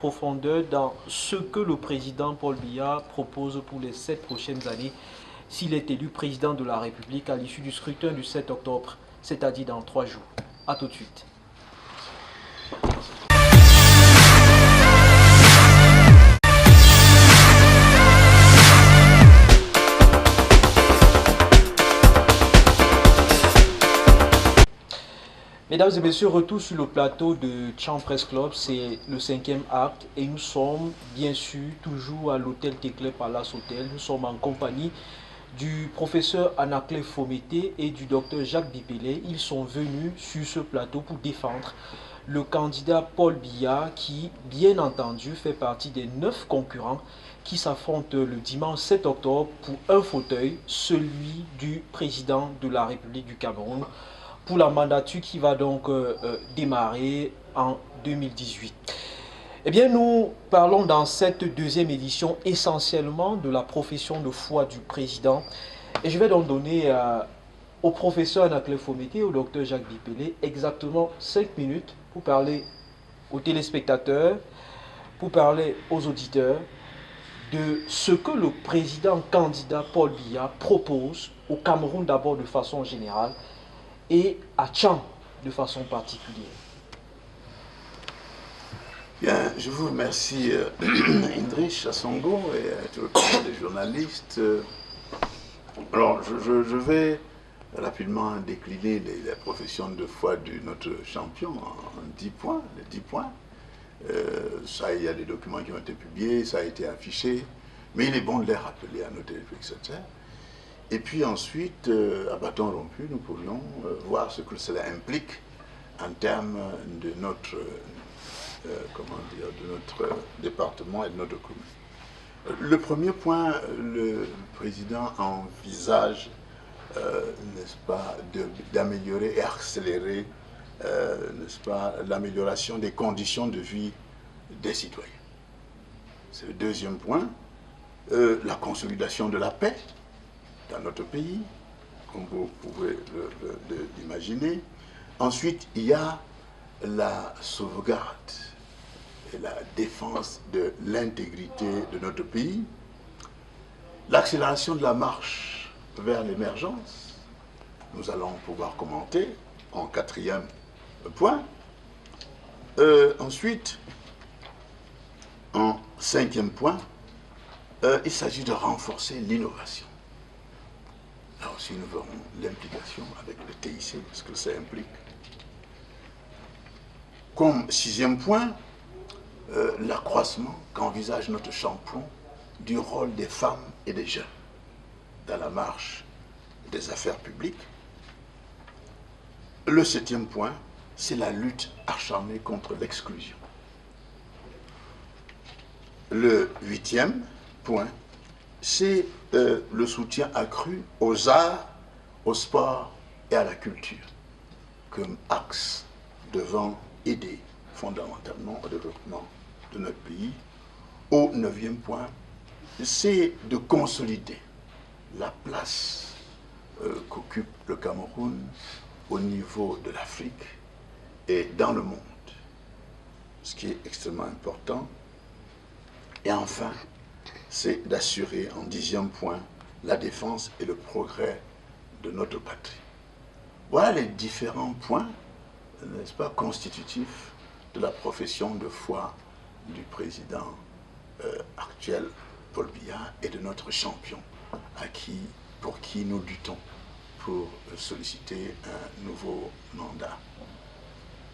Profondeur dans ce que le président Paul Biya propose pour les 7 prochaines années s'il est élu président de la République à l'issue du scrutin du 7 octobre, c'est-à-dire dans 3 jours. A tout de suite. Mesdames et messieurs, retour sur le plateau de Tcham Press Club, c'est le 5e acte et nous sommes bien sûr toujours à l'hôtel Teclé Palace Hotel. Nous sommes en compagnie du professeur Anaclet Fomété et du docteur Jacques Bipélé. Ils sont venus sur ce plateau pour défendre le candidat Paul Biya qui, bien entendu, fait partie des 9 concurrents qui s'affrontent le dimanche 7 octobre pour un fauteuil, celui du président de la République du Cameroun, pour la mandature qui va donc démarrer en 2018. Eh bien, nous parlons dans cette deuxième édition essentiellement de la profession de foi du président. Et je vais donc donner au professeur Anaclet Fomété et au docteur Jacques Bipélé exactement 5 minutes pour parler aux téléspectateurs, pour parler aux auditeurs de ce que le président candidat Paul Biya propose au Cameroun d'abord de façon générale et à Tcham de façon particulière. Bien, je vous remercie Indrich Assongo et à tout le monde des journalistes. Alors, je vais rapidement décliner la profession de foi de notre champion en 10 points. Les 10 points. Ça, il y a des documents qui ont été publiés, ça a été affiché, mais il est bon de les rappeler à nos téléspectateurs. Et puis ensuite, à bâton rompu, nous pourrions voir ce que cela implique en termes de notre, de notre département et de notre commune. Le premier point, le président envisage, n'est-ce pas, d'améliorer et accélérer, n'est-ce pas, l'amélioration des conditions de vie des citoyens. C'est le deuxième point. La consolidation de la paix dans notre pays, comme vous pouvez l'imaginer. Ensuite, il y a la sauvegarde et la défense de l'intégrité de notre pays, l'accélération de la marche vers l'émergence. Nous allons pouvoir commenter en 4e point. Ensuite, en 5e point, il s'agit de renforcer l'innovation. Là aussi, nous verrons l'implication avec le TIC, ce que ça implique. Comme 6e point, l'accroissement qu'envisage notre champion du rôle des femmes et des jeunes dans la marche des affaires publiques. Le 7e point, c'est la lutte acharnée contre l'exclusion. Le 8e point, c'est le soutien accru aux arts, au sport et à la culture comme axe devant aider fondamentalement au développement de notre pays. Au 9e point, c'est de consolider la place qu'occupe le Cameroun au niveau de l'Afrique et dans le monde, ce qui est extrêmement important. Et enfin, c'est d'assurer en 10e point la défense et le progrès de notre patrie. Voilà les différents points, n'est-ce pas, constitutifs de la profession de foi du président actuel Paul Biya et de notre champion pour qui nous luttons pour solliciter un nouveau mandat.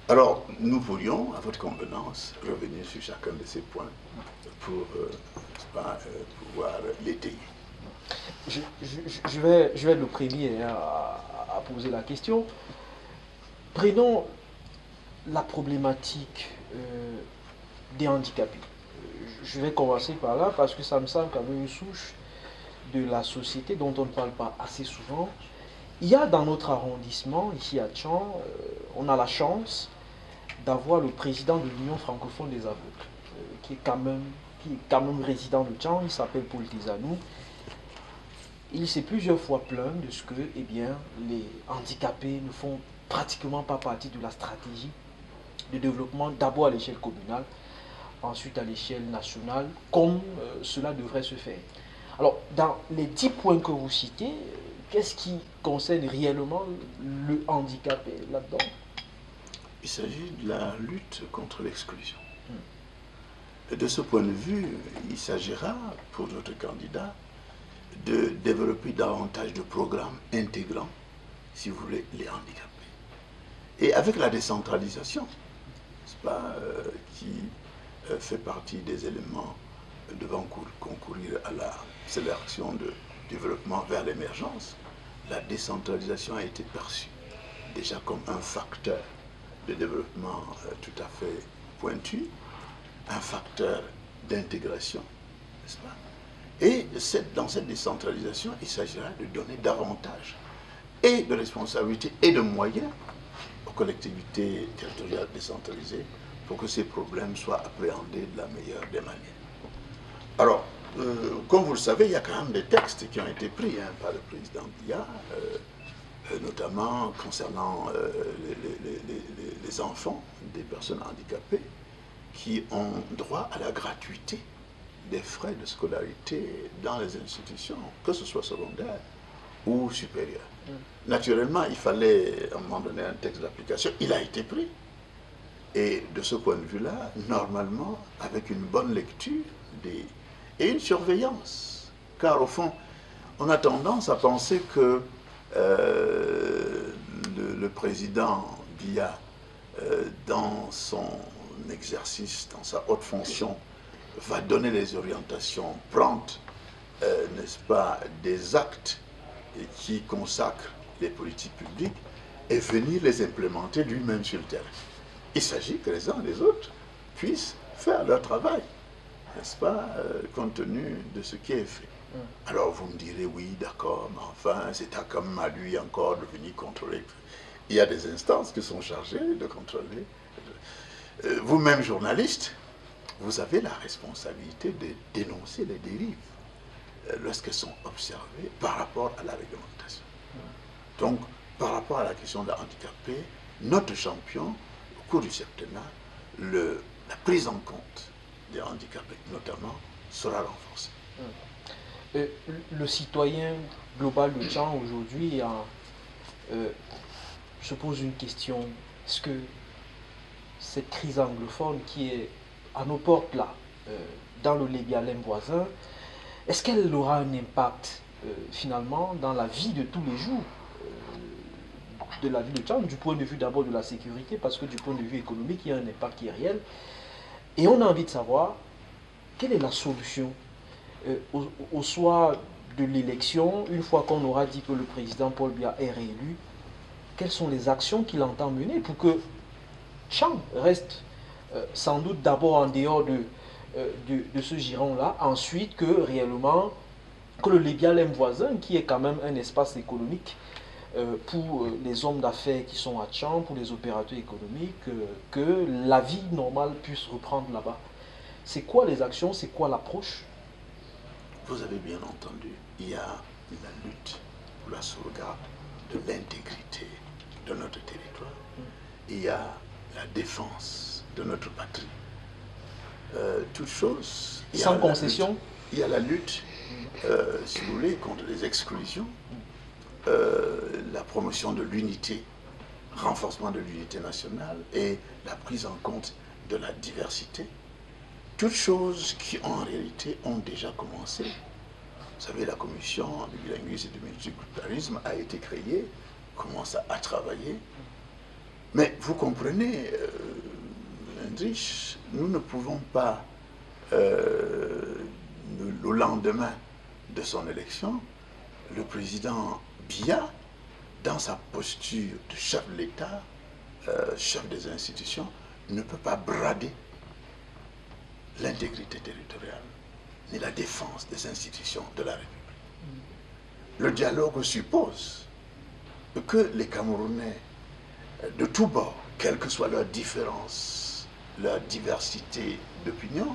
Alors, nous pourrions, à votre convenance, revenir sur chacun de ces points pour pouvoir l'étayer. Je vais être le premier à poser la question. Prenons la problématique des handicapés. Je vais commencer par là parce que ça me semble quand même une souche de la société dont on ne parle pas assez souvent. Il y a dans notre arrondissement, ici à Tcham, on a la chance d'avoir le président de l'Union francophone des aveugles, qui est quand même résident de Tcham. Il s'appelle Paul Tizanou. Il s'est plusieurs fois plaint de ce que les handicapés ne font pratiquement pas partie de la stratégie de développement, d'abord à l'échelle communale, ensuite à l'échelle nationale, comme cela devrait se faire. Alors, dans les 10 points que vous citez, qu'est-ce qui concerne réellement le handicapé là-dedans? Il s'agit de la lutte contre l'exclusion. Et de ce point de vue, il s'agira, pour notre candidat, de développer davantage de programmes intégrant, si vous voulez, les handicapés. Et avec la décentralisation, n'est-ce pas, qui fait partie des éléments devant concourir à l'accélération de développement vers l'émergence, la décentralisation a été perçue déjà comme un facteur de développement tout à fait pointu, un facteur d'intégration, n'est-ce pas? Et dans cette décentralisation, il s'agira de donner davantage et de responsabilités et de moyens aux collectivités territoriales décentralisées pour que ces problèmes soient appréhendés de la meilleure des manières. Alors, comme vous le savez, il y a quand même des textes qui ont été pris par le président Biya, notamment concernant les enfants des personnes handicapées qui ont droit à la gratuité des frais de scolarité dans les institutions, que ce soit secondaire ou supérieure. Naturellement, il fallait à un moment donné un texte d'application, il a été pris. Et de ce point de vue-là, normalement, avec une bonne lecture et une surveillance, car au fond, on a tendance à penser que le président Biya, dans son exercice, dans sa haute fonction, va donner les orientations promptes, n'est-ce pas, des actes qui consacrent les politiques publiques et venir les implémenter lui-même sur le terrain. Il s'agit que les uns et les autres puissent faire leur travail, n'est-ce pas, compte tenu de ce qui est fait. Alors vous me direz, oui, d'accord, mais enfin, c'est quand même à lui encore de venir contrôler. Il y a des instances qui sont chargées de contrôler. Vous-même, journaliste, vous avez la responsabilité de dénoncer les dérives lorsqu'elles sont observées par rapport à la réglementation. Donc, par rapport à la question de handicapé, notre champion, au cours du septennat, la prise en compte des handicapés, notamment, sera renforcée. Le citoyen global de Tchang aujourd'hui se pose une question. Est-ce que cette crise anglophone qui est à nos portes là, dans le Lébialem voisin, est-ce qu'elle aura un impact finalement dans la vie de tous les jours de la ville de Tchang, du point de vue d'abord de la sécurité, parce que du point de vue économique, il y a un impact qui est réel. Et on a envie de savoir quelle est la solution au soir de l'élection, une fois qu'on aura dit que le président Paul Biya est réélu, quelles sont les actions qu'il entend mener pour que Tchang reste sans doute d'abord en dehors de ce giron-là, ensuite que réellement, que le Lébialem voisin, qui est quand même un espace économique pour les hommes d'affaires qui sont à Tchang, pour les opérateurs économiques, que la vie normale puisse reprendre là-bas. C'est quoi les actions, c'est quoi l'approche? Vous avez bien entendu, il y a la lutte pour la sauvegarde de l'intégrité de notre territoire. Il y a la défense de notre patrie. Toute chose... Sans concession. Il y a la lutte, si vous voulez, contre les exclusions, la promotion de l'unité, renforcement de l'unité nationale et la prise en compte de la diversité. Toutes choses qui, en réalité, ont déjà commencé. Vous savez, la commission du bilinguisme et du multiculturalisme a été créée, commence à travailler. Mais vous comprenez, Hendrich, nous ne pouvons pas, le lendemain de son élection, le président Biya, dans sa posture de chef de l'État, chef des institutions, ne peut pas brader l'intégrité territoriale ni la défense des institutions de la République. Le dialogue suppose que les Camerounais de tous bords, quelle que soit leur différence, leur diversité d'opinion,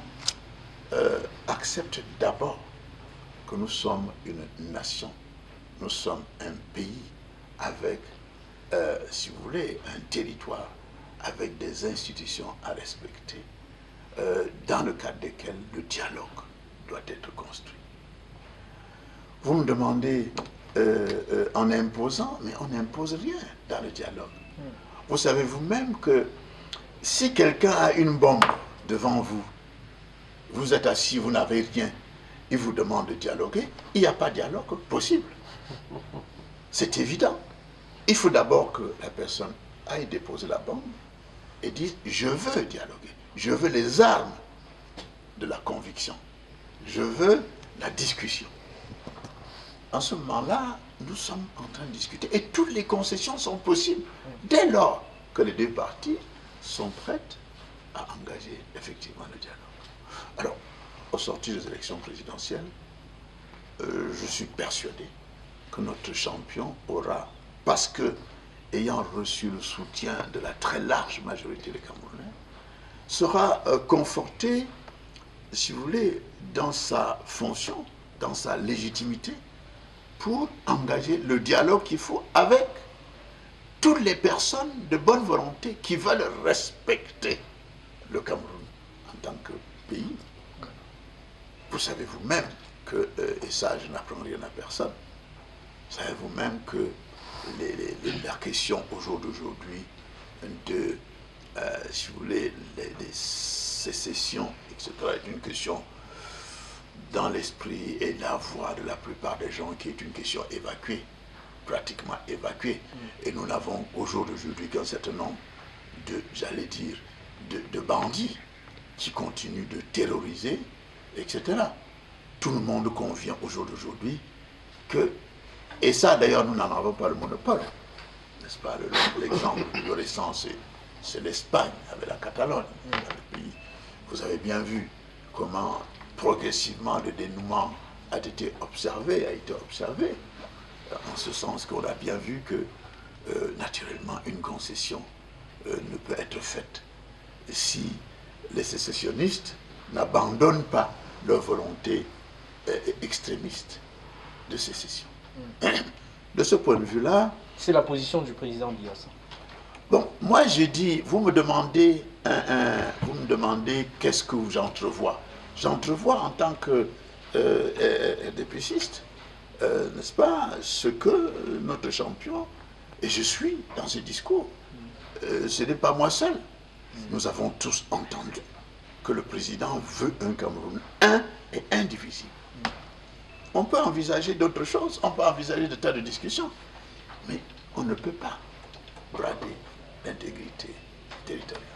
acceptent d'abord que nous sommes une nation, nous sommes un pays avec, si vous voulez, un territoire, avec des institutions à respecter, dans le cadre desquels le dialogue doit être construit. Vous me demandez en imposant, mais on n'impose rien dans le dialogue. Vous savez vous-même que si quelqu'un a une bombe devant vous, vous êtes assis, vous n'avez rien, il vous demande de dialoguer, il n'y a pas de dialogue possible. C'est évident. Il faut d'abord que la personne aille déposer la bombe et dise « je veux dialoguer, je veux les armes de la conviction, je veux la discussion ». En ce moment-là, nous sommes en train de discuter et toutes les concessions sont possibles dès lors que les deux parties sont prêtes à engager effectivement le dialogue. Alors, au sortir des élections présidentielles, je suis persuadé que notre champion aura, parce que, ayant reçu le soutien de la très large majorité des Camerounais, sera conforté, si vous voulez, dans sa fonction, dans sa légitimité, pour engager le dialogue qu'il faut avec toutes les personnes de bonne volonté qui veulent respecter le Cameroun en tant que pays. Vous savez vous-même que, et ça je n'apprends rien à personne, vous savez vous-même que la question au jour d'aujourd'hui de, si vous voulez, les sécessions, etc., est une question dans l'esprit et la voix de la plupart des gens qui est une question évacuée, pratiquement évacuée. Et nous n'avons au jour d'aujourd'hui qu'un certain nombre de, j'allais dire, de bandits qui continuent de terroriser, etc. Tout le monde convient au jour d'aujourd'hui que, et ça d'ailleurs nous n'en avons pas le monopole, n'est-ce pas? L'exemple de récent, c'est l'Espagne avec la Catalogne, le pays. Vous avez bien vu comment progressivement le dénouement a été observé, en ce sens qu'on a bien vu que naturellement une concession ne peut être faite si les sécessionnistes n'abandonnent pas leur volonté extrémiste de sécession. De ce point de vue-là... C'est la position du président Biya. Bon, moi j'ai dit, vous me demandez qu'est-ce que j'entrevois. J'entrevois en tant que dépêchiste, n'est-ce pas, ce que notre champion, et je suis dans ce discours, ce n'est pas moi seul. Nous avons tous entendu que le président veut un Cameroun un et indivisible. On peut envisager d'autres choses, on peut envisager de tas de discussions, mais on ne peut pas brader l'intégrité territoriale.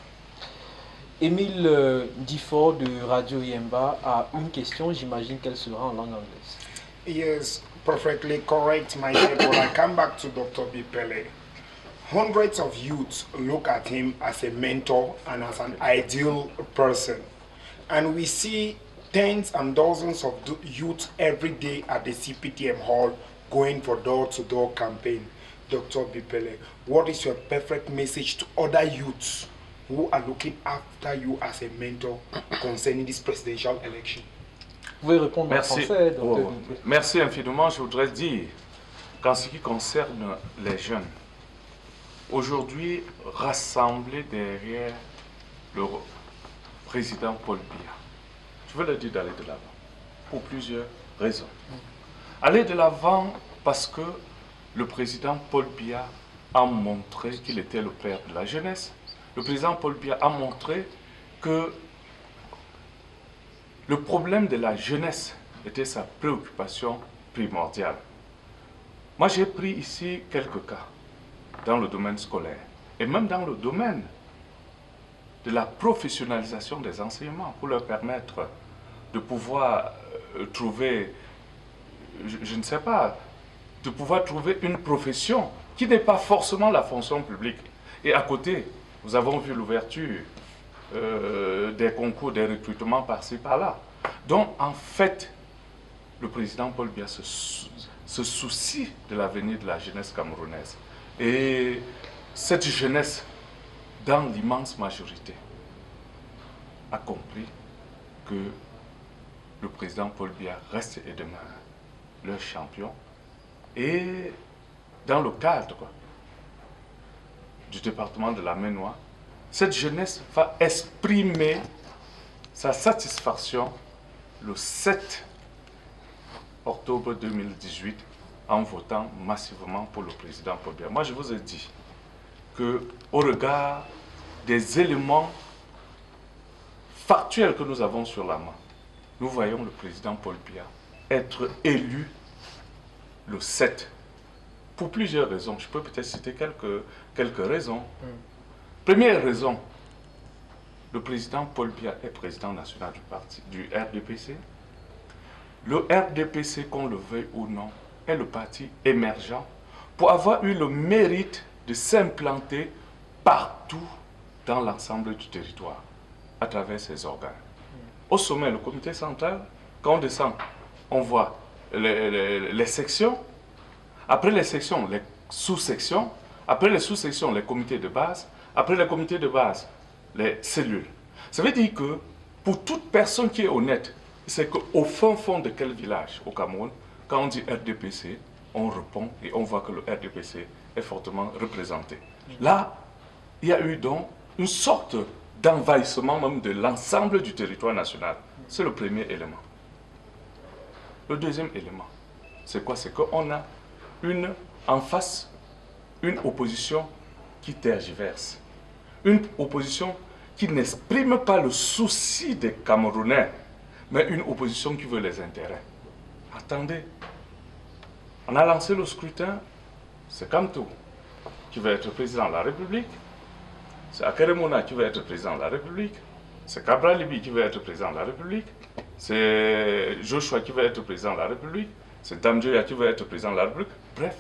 Émile Difort de Radio Yemba a une question, j'imagine qu'elle sera en langue anglaise. Yes, perfectly correct, my dear, but I come back to Dr. Bipele. Hundreds of youths look at him as a mentor and as an ideal person. And we see tens and dozens of youths every day at the CPTM hall going for door-to-door campaign. Dr. Bipele, what is your perfect message to other youths who are looking after you as a mentor concerning this presidential election? Vous pouvez répondre en français, Dr. Bipele. Merci infiniment. Je voudrais dire qu'en ce qui concerne les jeunes, aujourd'hui, rassemblés derrière le président Paul Biya, je veux leur dire d'aller de l'avant, pour plusieurs raisons. Aller de l'avant parce que le président Paul Biya a montré qu'il était le père de la jeunesse. Le président Paul Biya a montré que le problème de la jeunesse était sa préoccupation primordiale. Moi, j'ai pris ici quelques cas dans le domaine scolaire et même dans le domaine de la professionnalisation des enseignements pour leur permettre de pouvoir trouver, je ne sais pas, de pouvoir trouver une profession qui n'est pas forcément la fonction publique. Et à côté, nous avons vu l'ouverture des concours, des recrutements par-ci, par-là. Donc, en fait, le président Paul Biya se soucie de l'avenir de la jeunesse camerounaise. Et cette jeunesse, dans l'immense majorité, a compris que le président Paul Biya reste et demeure leur champion. Et dans le cadre du département de la Maine-Noire, cette jeunesse va exprimer sa satisfaction le 7 octobre 2018 en votant massivement pour le président Paul Biya. Moi, je vous ai dit qu'au regard des éléments factuels que nous avons sur la main, nous voyons le président Paul Biya être élu le 7 pour plusieurs raisons. Je peux peut-être citer quelques raisons. Première raison, le président Paul Biya est président national du RDPC. Le RDPC, qu'on le veuille ou non, est le parti émergent pour avoir eu le mérite de s'implanter partout dans l'ensemble du territoire à travers ses organes. Au sommet, le comité central, quand on descend, on voit les sections. Après les sections, les sous-sections. Après les sous-sections, les comités de base. Après les comités de base, les cellules. Ça veut dire que pour toute personne qui est honnête, c'est qu'au fond de quel village au Cameroun, quand on dit RDPC, on répond et on voit que le RDPC est fortement représenté. Là, il y a eu donc une sorte d'envahissement même de l'ensemble du territoire national. C'est le premier élément. Le deuxième élément, c'est quoi? C'est qu'on a en face une opposition qui tergiverse. Une opposition qui n'exprime pas le souci des Camerounais, mais une opposition qui veut les intérêts. Attendez, on a lancé le scrutin, c'est Kamto qui veut être président de la République, c'est Akeremona qui veut être président de la République, c'est Cabral Libi qui veut être président de la République, c'est Joshua qui veut être président de la République, c'est Damjoya qui veut être président de la République. Bref,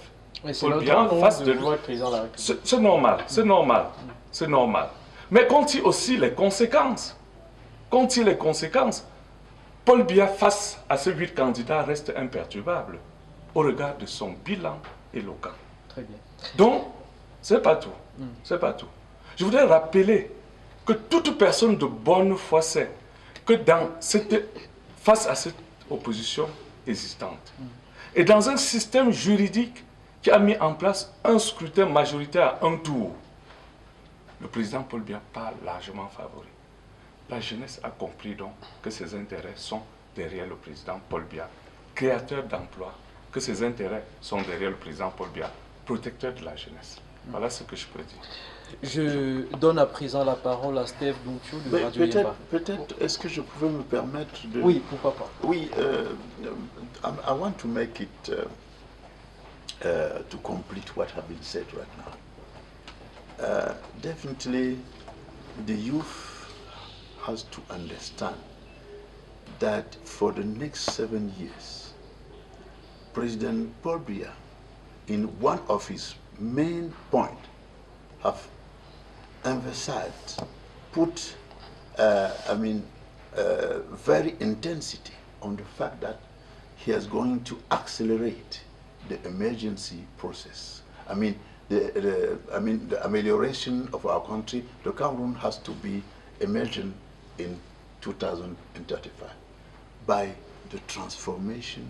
Paul Biya en face de lui. C'est normal, c'est normal, c'est normal. Mais compte aussi les conséquences. Compte les conséquences. Paul Biya face à ces 8 candidats reste imperturbable au regard de son bilan éloquent. Très bien. Donc, c'est pas tout. C'est pas tout. Je voudrais rappeler que toute personne de bonne foi sait que face à cette opposition existante, et dans un système juridique qui a mis en place un scrutin majoritaire à un tour, le président Paul Biya pas largement favori. La jeunesse a compris donc que ses intérêts sont derrière le président Paul Biya, créateur d'emplois, que ses intérêts sont derrière le président Paul Biya, protecteur de la jeunesse. Voilà ce que je peux dire. Je donne à présent la parole à Steve Dountiou de Radio Yemba. Peut-être, est-ce que je pouvais me permettre de... Oui, pourquoi pas. Oui, I want to make it, to complete what has been said right now. Definitely, the youth has to understand that for the next 7 years, President Paul Biya, in one of his main points, have emphasized, put, very intensity on the fact that he is going to accelerate the emergency process. The amelioration of our country, the Cameroon has to be emergent in 2035 by the transformation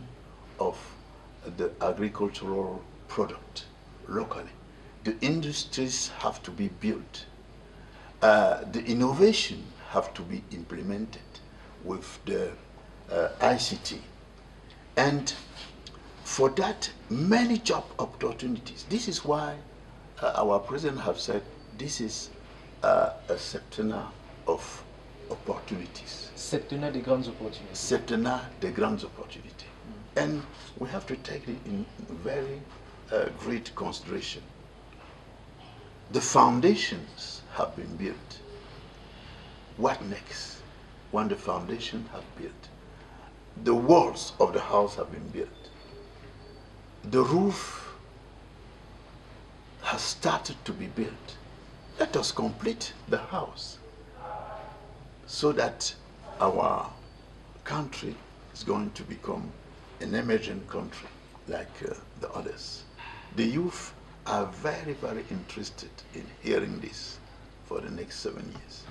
of the agricultural product locally. The industries have to be built. The innovation have to be implemented with the ICT. And for that, many job opportunities. This is why our president have said this is a septennat of opportunities. Septennat des grandes opportunités. Septennat des grandes opportunités. And we have to take it in very great consideration. The foundations have been built. What next? When the foundation have built, the walls of the house have been built. The roof has started to be built. Let us complete the house so that our country is going to become an emerging country like the others. The youth are very, very interested in hearing this for the next 7 years.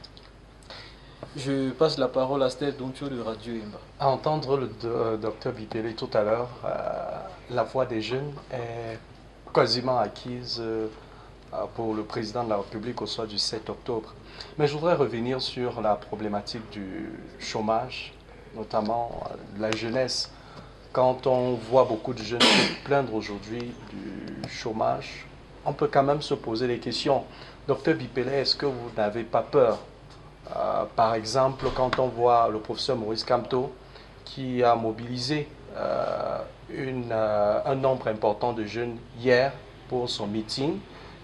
Je passe la parole à Steve Dountiou de Radio Yemba. À entendre le docteur Bipele tout à l'heure, la voix des jeunes est quasiment acquise pour le président de la République au soir du 7 octobre. Mais je voudrais revenir sur la problématique du chômage, notamment la jeunesse. Quand on voit beaucoup de jeunes se plaindre aujourd'hui du chômage, on peut quand même se poser des questions. Docteur Bipele, est-ce que vous n'avez pas peur? Par exemple, quand on voit le professeur Maurice Kamto qui a mobilisé un nombre important de jeunes hier pour son meeting,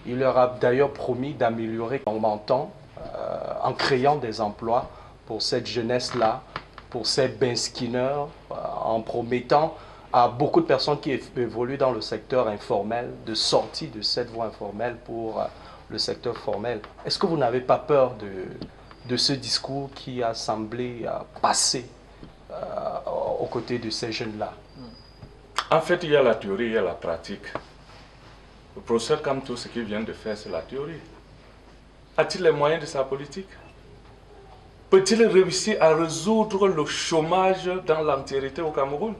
il leur a d'ailleurs promis d'améliorer en augmentant, en créant des emplois pour cette jeunesse-là, pour ces benskinners, en promettant à beaucoup de personnes qui évoluent dans le secteur informel de sortir de cette voie informelle pour le secteur formel. Est-ce que vous n'avez pas peur de ce discours qui a semblé passer aux côtés de ces jeunes-là? En fait, il y a la théorie, il y a la pratique. Le professeur Kamto, ce qu'il vient de faire, c'est la théorie. A-t-il les moyens de sa politique? Peut-il réussir à résoudre le chômage dans l'entièreté au Cameroun?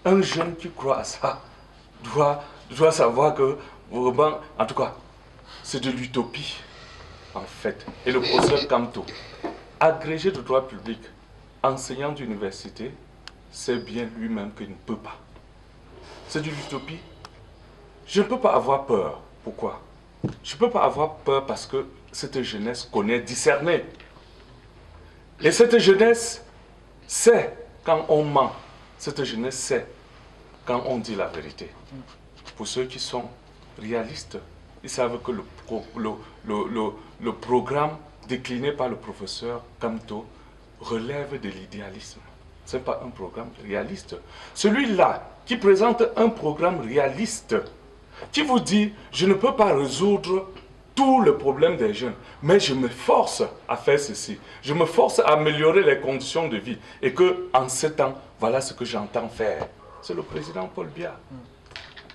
Un jeune qui croit à ça doit savoir que, vraiment, en tout cas, c'est de l'utopie, en fait. Et le professeur Kamto, agrégé de droit public, enseignant d'université, sait bien lui-même qu'il ne peut pas. C'est de l'utopie. Je ne peux pas avoir peur. Pourquoi? Je ne peux pas avoir peur parce que cette jeunesse connaît discerner. Et cette jeunesse sait quand on ment. Cette jeunesse sait quand on dit la vérité. Pour ceux qui sont réalistes, ils savent que le programme décliné par le professeur Kamto relève de l'idéalisme. Ce n'est pas un programme réaliste. Celui-là qui présente un programme réaliste, qui vous dit, je ne peux pas résoudre tous les problèmes des jeunes, mais je me force à faire ceci. Je me force à améliorer les conditions de vie. Et qu'en 7 ans, voilà ce que j'entends faire. C'est le président Paul Biya.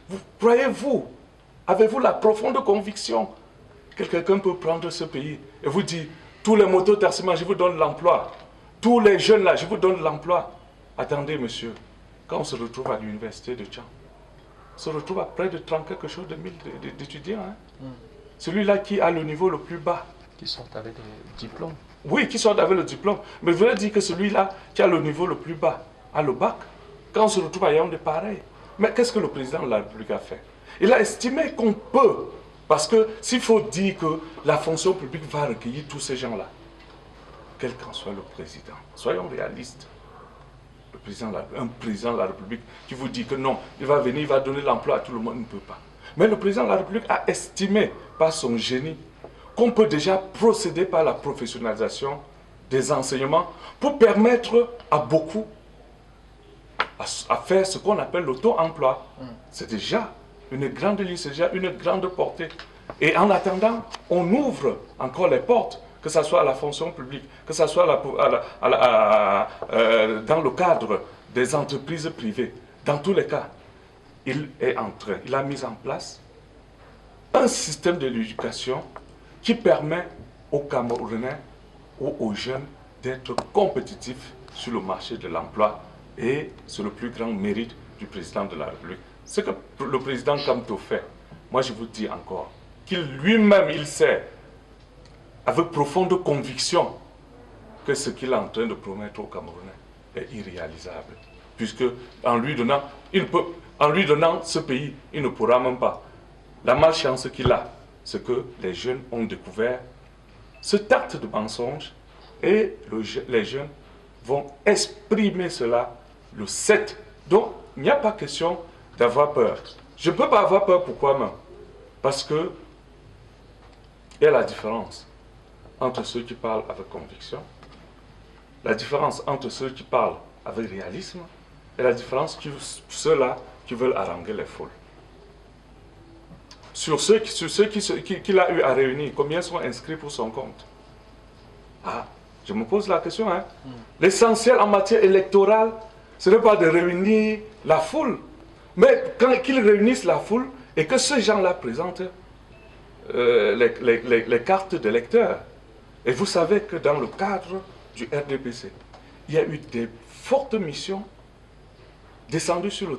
Vous croyez-vous, avez-vous la profonde conviction que quelqu'un peut prendre ce pays et vous dire, tous les mototaximans, je vous donne l'emploi. Tous les jeunes là, je vous donne l'emploi. Attendez, monsieur, quand on se retrouve à l'université de Tchang, on se retrouve à près de 30 quelque chose de mille d'étudiants. Hein? Celui-là qui a le niveau le plus bas. Qui sortent avec des diplômes. Oui, qui sortent avec le diplôme. Mais je voulais dire que celui-là qui a le niveau le plus bas, a le bac, quand on se retrouve à Yaoundé, pareil. Mais qu'est-ce que le président de la République a fait? Il a estimé qu'on peut. Parce que s'il faut dire que la fonction publique va recueillir tous ces gens-là, quel qu'en soit le président, soyons réalistes. Un président de la République qui vous dit que non, il va venir, il va donner l'emploi à tout le monde, il ne peut pas. Mais le président de la République a estimé par son génie qu'on peut déjà procéder par la professionnalisation des enseignements pour permettre à beaucoup à faire ce qu'on appelle l'auto-emploi. C'est déjà une grande ligne, c'est déjà une grande portée. Et en attendant, on ouvre encore les portes, que ce soit à la fonction publique, que ce soit dans le cadre des entreprises privées. Dans tous les cas, il a mis en place un système de l'éducation qui permet aux Camerounais ou aux jeunes d'être compétitifs sur le marché de l'emploi. Et c'est le plus grand mérite du président de la République. Ce que le président Kamto fait, moi je vous dis encore, qu'il lui-même, il sait, avec profonde conviction, que ce qu'il est en train de promettre aux Camerounais est irréalisable. Puisque en lui donnant ce pays, il ne pourra même pas. La malchance qu'il a, c'est que les jeunes ont découvert ce acte de mensonge et les jeunes vont exprimer cela le 7. Donc, il n'y a pas question d'avoir peur. Je ne peux pas avoir peur, pourquoi même? Parce que il y a la différence entre ceux qui parlent avec conviction, la différence entre ceux qui parlent avec réalisme, et la différence entre ceux-là qui veulent haranguer les foules. Sur ceux qu'il a eu à réunir, combien sont inscrits pour son compte? Ah, je me pose la question. Hein? L'essentiel en matière électorale, ce n'est pas de réunir la foule, mais quand qu'ils réunissent la foule et que ces gens-là présentent les cartes d'électeurs. Et vous savez que dans le cadre du RDPC, il y a eu des fortes missions descendues sur le